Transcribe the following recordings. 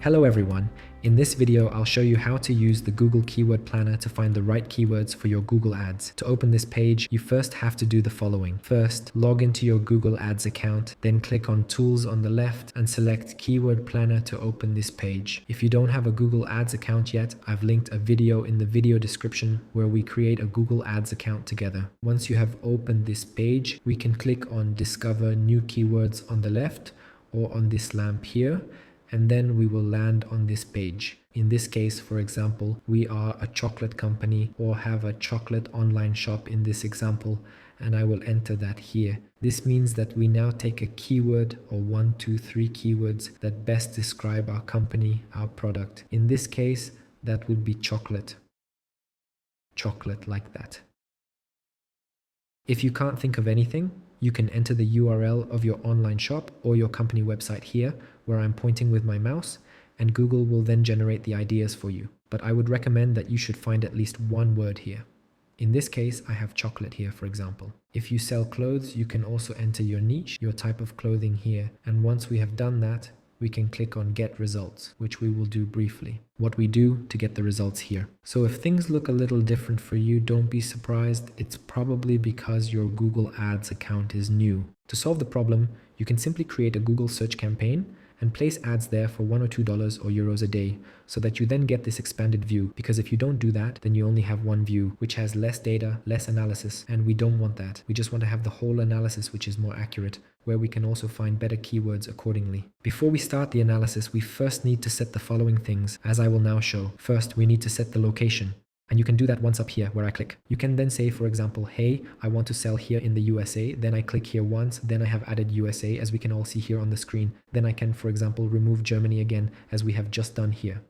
Hello everyone, in this video I'll show you how to use the Google Keyword Planner to find the right keywords for your Google Ads. To open this page, you first have to do the following. First, log into your Google Ads account, then click on Tools on the left and select Keyword Planner to open this page. If you don't have a Google Ads account yet, I've linked a video in the video description where we create a Google Ads account together. Once you have opened this page, we can click on Discover New Keywords on the left or on this lamp here, and then we will land on this page. In this case, for example, we are a chocolate company or have a chocolate online shop in this example, and I will enter that here. This means that we now take a keyword or 1, 2, 3 keywords that best describe our company, our product. In this case, that would be chocolate. Chocolate like that. If you can't think of anything, you can enter the URL of your online shop or your company website here, where I'm pointing with my mouse, and Google will then generate the ideas for you. But I would recommend that you should find at least one word here. In this case, I have chocolate here, for example. If you sell clothes, you can also enter your niche, your type of clothing here. And once we have done that, we can click on Get Results, which we will do briefly. What we do to get the results here. So if things look a little different for you, don't be surprised. It's probably because your Google Ads account is new. To solve the problem, you can simply create a Google search campaign and place ads there for $1 or $2 or euros a day, so that you then get this expanded view. Because if you don't do that, then you only have one view, which has less data, less analysis, and we don't want that. We just want to have the whole analysis, which is more accurate, where we can also find better keywords accordingly. Before we start the analysis, we first need to set the following things, as I will now show. First, we need to set the location. And you can do that once up here where I click. You can then say, for example, hey, I want to sell here in the USA. Then I click here once. Then I have added USA, as we can all see here on the screen. Then I can, for example, remove Germany again, as we have just done here.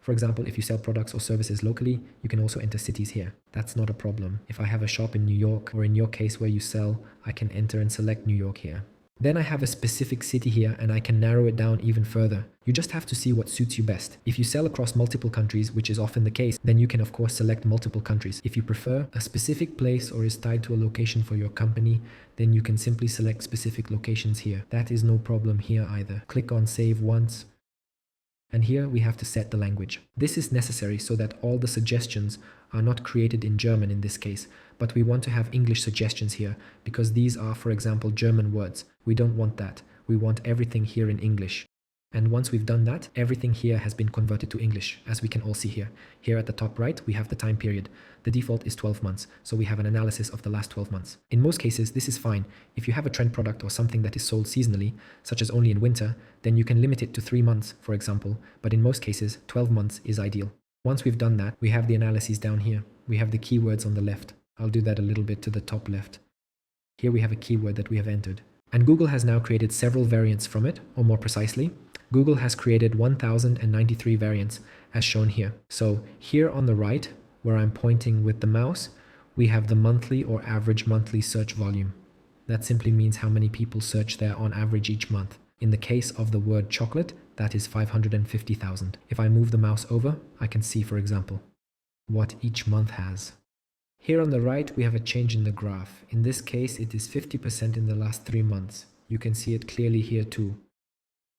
For example, if you sell products or services locally, you can also enter cities here. That's not a problem. If I have a shop in New York, or in your case where you sell, I can enter and select New York here. Then I have a specific city here and I can narrow it down even further. You just have to see what suits you best. If you sell across multiple countries, which is often the case, then you can of course select multiple countries. If you prefer a specific place or is tied to a location for your company, then you can simply select specific locations here. That is no problem here either. Click on Save Once. And here we have to set the language. This is necessary so that all the suggestions are not created in German in this case, but we want to have English suggestions here because these are, for example, German words. We don't want that. We want everything here in English. And once we've done that, everything here has been converted to English, as we can all see here. Here at the top right, we have the time period. The default is 12 months, so we have an analysis of the last 12 months. In most cases, this is fine. If you have a trend product or something that is sold seasonally, such as only in winter, then you can limit it to 3 months, for example. But in most cases, 12 months is ideal. Once we've done that, we have the analyses down here. We have the keywords on the left. I'll do that a little bit to the top left. Here we have a keyword that we have entered. And Google has now created several variants from it, or more precisely, Google has created 1093 variants as shown here. So here on the right, where I'm pointing with the mouse, we have the monthly or average monthly search volume. That simply means how many people search there on average each month. In the case of the word chocolate, that is 550,000. If I move the mouse over, I can see, for example, what each month has. Here on the right, we have a change in the graph. In this case, it is 50% in the last 3 months. You can see it clearly here too.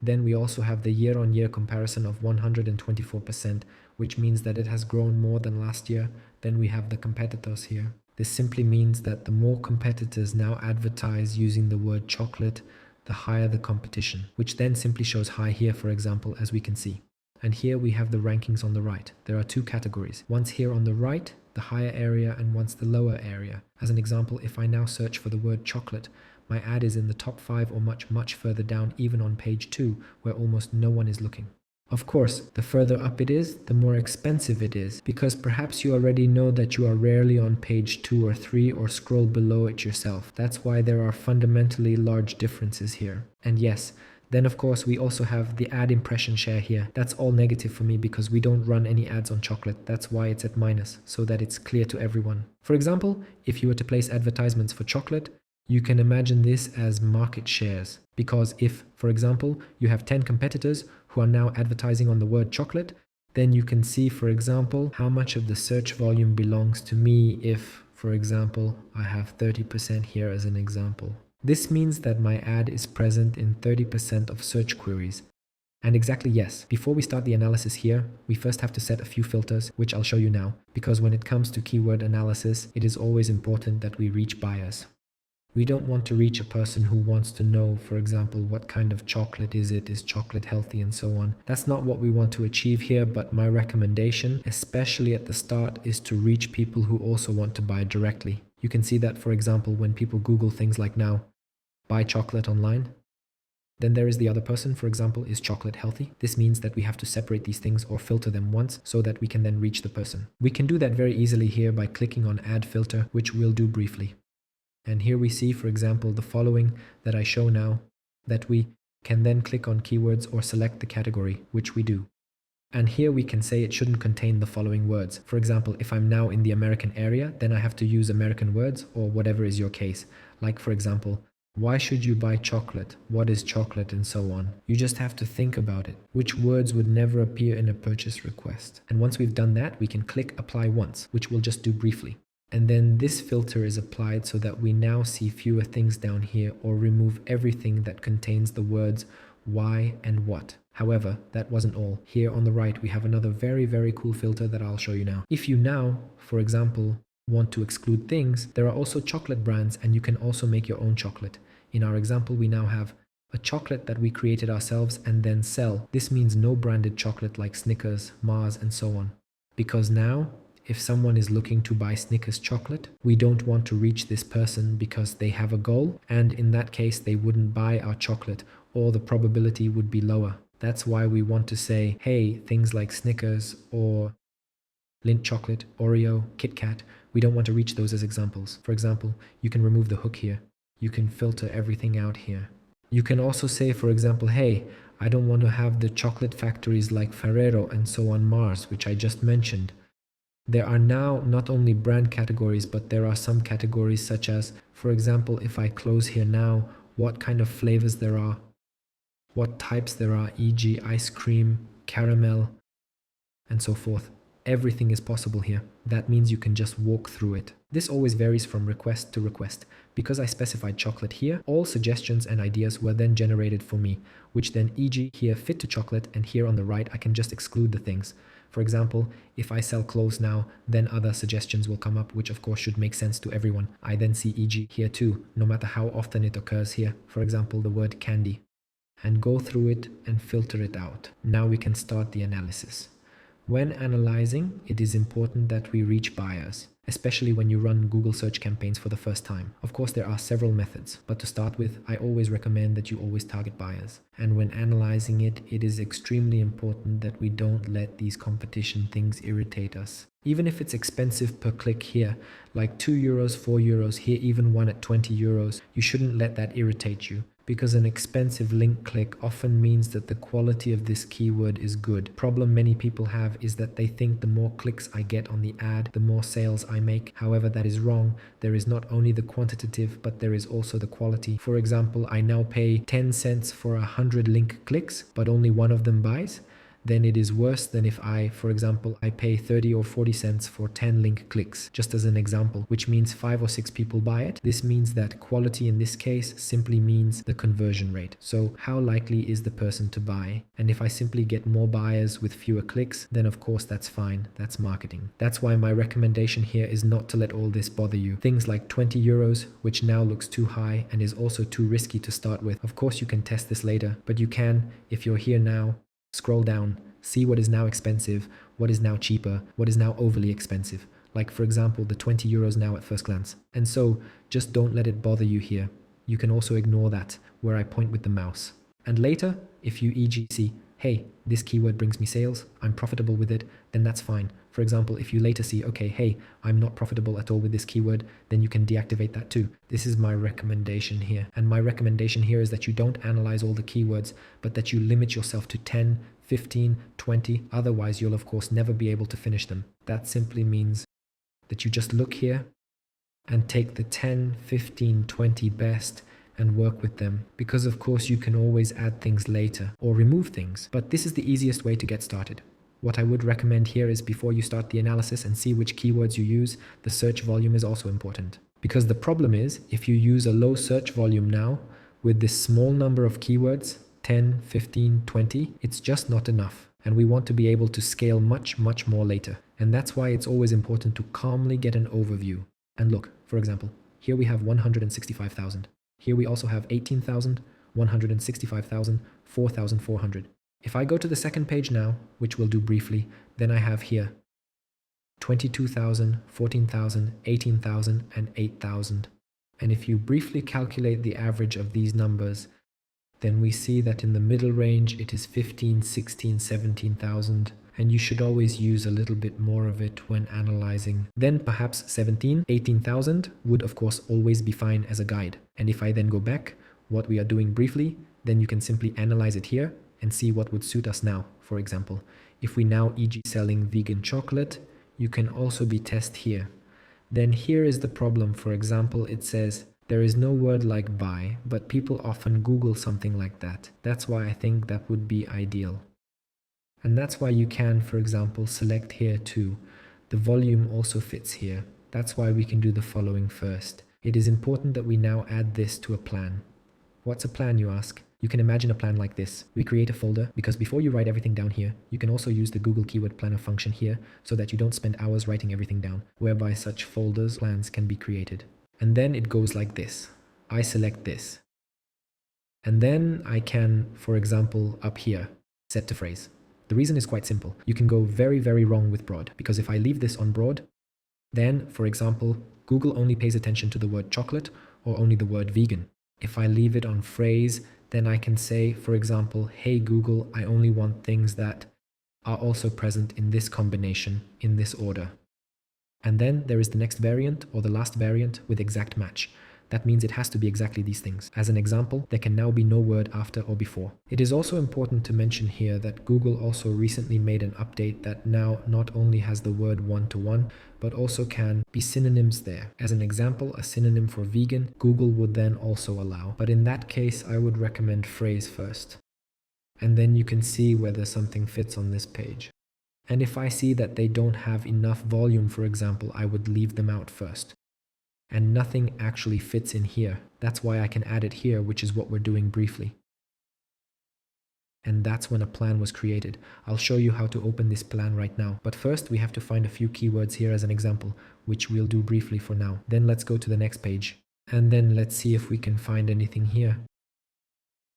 Then we also have the year-on-year comparison of 124%, which means that it has grown more than last year. Then we have the competitors here. This simply means that the more competitors now advertise using the word chocolate, the higher the competition, which then simply shows high here, for example, as we can see. And here we have the rankings on the right. There are 2 categories. Once here on the right, the higher area, and once the lower area. As an example, if I now search for the word chocolate, my ad is in the top 5 or much further down, even on page 2, where almost no one is looking. Of course, the further up it is, the more expensive it is, because perhaps you already know that you are rarely on page 2 or 3 or scroll below it yourself. That's why there are fundamentally large differences here. And yes, then of course we also have the ad impression share here. That's all negative for me because we don't run any ads on chocolate. That's why it's at minus, so that it's clear to everyone. For example, if you were to place advertisements for chocolate, you can imagine this as market shares. Because if, for example, you have 10 competitors who are now advertising on the word chocolate, then you can see, for example, how much of the search volume belongs to me if, for example, I have 30% here as an example. This means that my ad is present in 30% of search queries. And exactly yes, before we start the analysis here, we first have to set a few filters, which I'll show you now, because when it comes to keyword analysis, it is always important that we reach buyers. We don't want to reach a person who wants to know, for example, what kind of chocolate is it, is chocolate healthy, and so on. That's not what we want to achieve here, but my recommendation, especially at the start, is to reach people who also want to buy directly. You can see that, for example, when people Google things like now, buy chocolate online, then there is the other person, for example, is chocolate healthy? This means that we have to separate these things or filter them once so that we can then reach the person. We can do that very easily here by clicking on Add Filter, which we'll do briefly. And here we see, for example, the following that I show now, that we can then click on keywords or select the category, which we do. And here we can say it shouldn't contain the following words. For example, if I'm now in the American area, then I have to use American words or whatever is your case. Like, for example, why should you buy chocolate? What is chocolate? And so on. You just have to think about it. Which words would never appear in a purchase request? And once we've done that, we can click apply once, which we'll just do briefly. And then this filter is applied so that we now see fewer things down here or remove everything that contains the words why and what. However, that wasn't all. Here on the right, we have another very cool filter that I'll show you now. If you now, for example, want to exclude things, there are also chocolate brands and you can also make your own chocolate. In our example, we now have a chocolate that we created ourselves and then sell. This means no branded chocolate like Snickers, Mars, and so on. Because now, if someone is looking to buy Snickers chocolate, we don't want to reach this person because they have a goal, and in that case, they wouldn't buy our chocolate, or the probability would be lower. That's why we want to say, hey, things like Snickers or Lindt chocolate, Oreo, Kit Kat, we don't want to reach those as examples. For example, you can remove the hook here. You can filter everything out here. You can also say, for example, hey, I don't want to have the chocolate factories like Ferrero and so on Mars, which I just mentioned. There are now not only brand categories, but there are some categories such as, for example, if I close here now, what kind of flavors there are, what types there are, e.g. ice cream, caramel, and so forth. Everything is possible here. That means you can just walk through it. This always varies from request to request. Because I specified chocolate here, all suggestions and ideas were then generated for me, which then e.g. here fit to chocolate, and here on the right I can just exclude the things. For example, if I sell clothes now, then other suggestions will come up, which of course should make sense to everyone. I then see e.g. here too, no matter how often it occurs here. For example, the word candy. And go through it and filter it out. Now we can start the analysis. When analyzing, it is important that we reach buyers, especially when you run Google search campaigns for the first time. Of course, there are several methods, but to start with, I always recommend that you always target buyers. And when analyzing it, it is extremely important that we don't let these competition things irritate us. Even if it's expensive per click here, like 2 euros, 4 euros, here even one at 20 euros, you shouldn't let that irritate you. Because an expensive link click often means that the quality of this keyword is good. Problem many people have is that they think the more clicks I get on the ad, the more sales I make. However, that is wrong. There is not only the quantitative, but there is also the quality. For example, I now pay 10 cents for 100 link clicks, but only one of them buys. Then it is worse than if I, for example, I pay 30 or 40 cents for 10 link clicks, just as an example, which means 5 or 6 people buy it. This means that quality in this case simply means the conversion rate. So how likely is the person to buy? And if I simply get more buyers with fewer clicks, then of course that's fine. That's marketing. That's why my recommendation here is not to let all this bother you. Things like 20 euros, which now looks too high and is also too risky to start with. Of course you can test this later, but you can, if you're here now, scroll down, see what is now expensive, what is now cheaper, what is now overly expensive. Like for example, the 20 euros now at first glance. And so just don't let it bother you here. You can also ignore that where I point with the mouse. And later, if you e.g. see, hey, this keyword brings me sales, I'm profitable with it, then that's fine. For example, if you later see, okay, hey, I'm not profitable at all with this keyword, then you can deactivate that too. This is my recommendation here. And my recommendation here is that you don't analyze all the keywords, but that you limit yourself to 10, 15, 20. Otherwise, you'll of course never be able to finish them. That simply means that you just look here and take the 10, 15, 20 best and work with them, because of course you can always add things later or remove things, but this is the easiest way to get started. What I would recommend here is before you start the analysis and see which keywords you use, the search volume is also important. Because the problem is, if you use a low search volume now with this small number of keywords, 10, 15, 20, it's just not enough. And we want to be able to scale much, much more later. And that's why it's always important to calmly get an overview. And look, for example, here we have 165,000. Here we also have 18,000, 165,000, 4,400. If I go to the second page now, which we'll do briefly, then I have here 22,000, 14,000, 18,000, and 8,000. And if you briefly calculate the average of these numbers, then we see that in the middle range it is 15, 16, 17,000, and you should always use a little bit more of it when analyzing. Then perhaps 17, 18,000 would of course always be fine as a guide. And if I then go back, what we are doing briefly, then you can simply analyze it here and see what would suit us now. For example, if we now e.g. selling vegan chocolate, you can also be test here. Then here is the problem. For example, it says there is no word like buy, but people often Google something like that. That's why I think that would be ideal. And that's why you can, for example, select here too. The volume also fits here. That's why we can do the following first. It is important that we now add this to a plan. What's a plan, you ask? You can imagine a plan like this. We create a folder because before you write everything down here, you can also use the Google Keyword Planner function here so that you don't spend hours writing everything down, whereby such folders, plans can be created. And then it goes like this. I select this. And then I can, for example, up here, set to phrase. The reason is quite simple. You can go very, very wrong with broad, because if I leave this on broad, then, for example, Google only pays attention to the word chocolate or only the word vegan. If I leave it on phrase, then I can say, for example, hey Google, I only want things that are also present in this combination, in this order. And then there is the next variant or the last variant with exact match. That means it has to be exactly these things. As an example, there can now be no word after or before. It is also important to mention here that Google also recently made an update that now not only has the word one-to-one, but also can be synonyms there. As an example, a synonym for vegan, Google would then also allow. But in that case, I would recommend phrase first. And then you can see whether something fits on this page. And if I see that they don't have enough volume, for example, I would leave them out first. And nothing actually fits in here. That's why I can add it here, which is what we're doing briefly. And that's when a plan was created. I'll show you how to open this plan right now. But first we have to find a few keywords here as an example, which we'll do briefly for now. Then let's go to the next page. And then let's see if we can find anything here.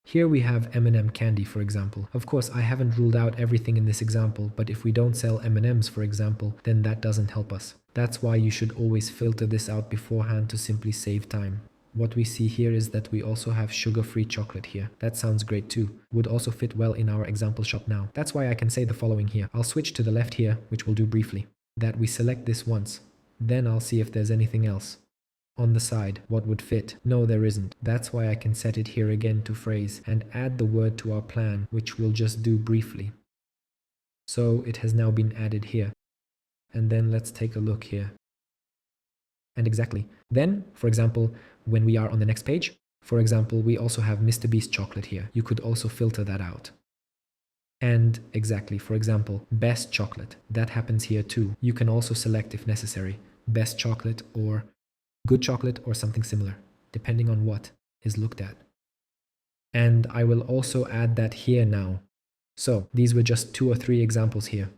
Here we have M&M candy, for example. Of course, I haven't ruled out everything in this example, but if we don't sell M&Ms, for example, then that doesn't help us. That's why you should always filter this out beforehand to simply save time. What we see here is that we also have sugar-free chocolate here. That sounds great too. Would also fit well in our example shop now. That's why I can say the following here. I'll switch to the left here, which we'll do briefly. That we select this once. Then I'll see if there's anything else. On the side, what would fit? No, there isn't. That's why I can set it here again to phrase and add the word to our plan, which we'll just do briefly. So it has now been added here. And then let's take a look here. And exactly. Then, for example, when we are on the next page, for example, we also have Mr. Beast chocolate here. You could also filter that out. And exactly, for example, best chocolate. That happens here too. You can also select if necessary, best chocolate or good chocolate or something similar, depending on what is looked at. And I will also add that here now. So these were just 2 or 3 examples here.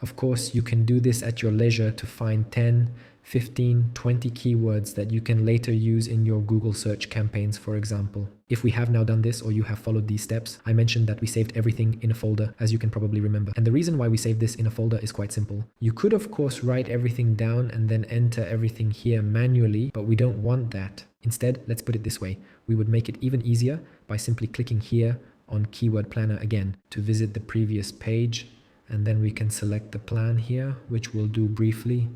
Of course, you can do this at your leisure to find 10, 15, 20 keywords that you can later use in your Google search campaigns, for example. If we have now done this or you have followed these steps, I mentioned that we saved everything in a folder, as you can probably remember. And the reason why we saved this in a folder is quite simple. You could, of course, write everything down and then enter everything here manually, but we don't want that. Instead, let's put it this way. We would make it even easier by simply clicking here on Keyword Planner again to visit the previous page. And then we can select the plan here, which we'll do briefly.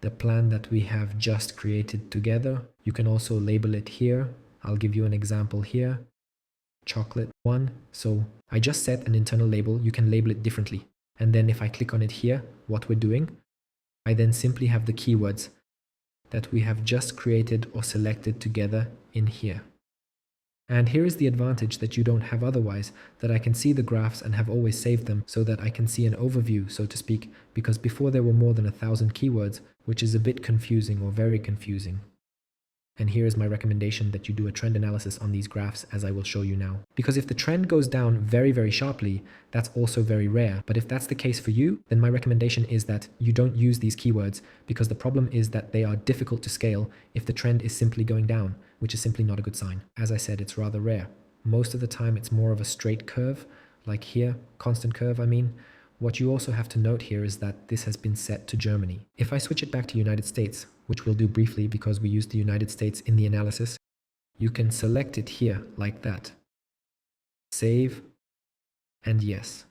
The plan that we have just created together. You can also label it here. I'll give you an example here. Chocolate 1. So I just set an internal label. You can label it differently. And then if I click on it here, what we're doing, I then simply have the keywords that we have just created or selected together in here. And here is the advantage that you don't have otherwise, that I can see the graphs and have always saved them so that I can see an overview, so to speak, because before there were more than 1,000 keywords, which is a bit confusing or very confusing. And here is my recommendation that you do a trend analysis on these graphs, as I will show you now. Because if the trend goes down very, very sharply, that's also very rare. But if that's the case for you, then my recommendation is that you don't use these keywords, because the problem is that they are difficult to scale if the trend is simply going down, which is simply not a good sign. As I said, it's rather rare. Most of the time, it's more of a straight curve, like here, constant curve, I mean. What you also have to note here is that this has been set to Germany. If I switch it back to United States, which we'll do briefly because we use the United States in the analysis, you can select it here like that. Save and yes.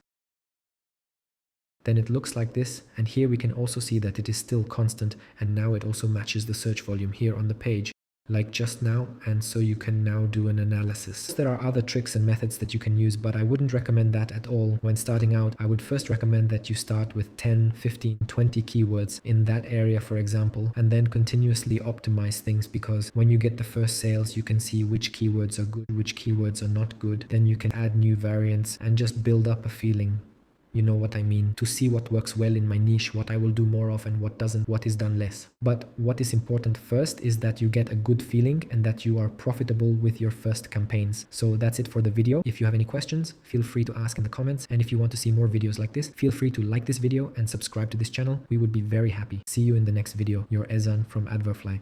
Then it looks like this, and here we can also see that it is still constant, and now it also matches the search volume here on the page, like just now, and so you can now do an analysis. There are other tricks and methods that you can use, but I wouldn't recommend that at all. When starting out, I would first recommend that you start with 10, 15, 20 keywords in that area, for example, and then continuously optimize things, because when you get the first sales, you can see which keywords are good, which keywords are not good. Then you can add new variants and just build up a feeling. You know what I mean, to see what works well in my niche, what I will do more of and what doesn't, what is done less. But what is important first is that you get a good feeling and that you are profitable with your first campaigns. So that's it for the video. If you have any questions, feel free to ask in the comments. And if you want to see more videos like this, feel free to like this video and subscribe to this channel. We would be very happy. See you in the next video. Your Ezan from Adverfly.